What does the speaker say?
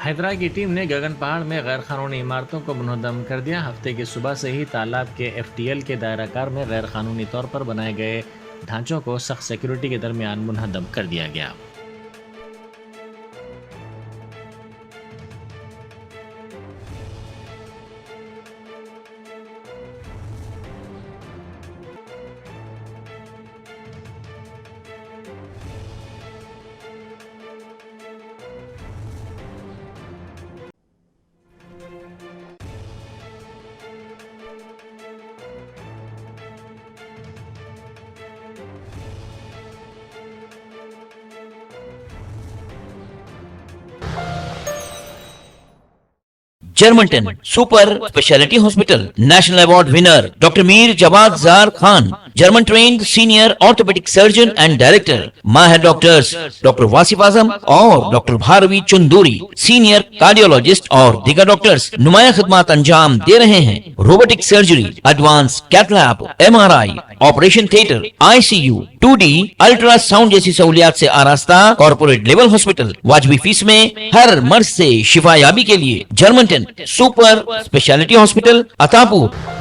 Hydra की team ने गगन पहाड़ में गैर कानूनी इमारतों को मुनहदम कर दिया। हफ्ते की सुबह से ही तालाब के FTL के दायराकार में गैर कानूनी तौर पर बनाए गए ढांचों को सख्त सिक्योरिटी के दरमियान मुनहदम कर दिया गया। Germanten super speciality hospital national award winner doctor Mir Jawad Zar Khan, German trained senior orthopaedic surgeon and director, माहिर डॉक्टर्स डॉक्टर वासिफ आजम और doctor Bharavi Chunduri, senior cardiologist और दीगर डॉक्टर्स नुमाया खिदमत अंजाम दे रहे हैं। Robotic surgery, advance cath lab, MRI, operation theatre, ICU, 2D ultrasound जैसी सहूलियात से आरास्ता कॉर्पोरेट लेवल हॉस्पिटल। वाजबी फीस में हर मर्ज से शिफायाबी के लिए Germanton super speciality hospital, Attapur.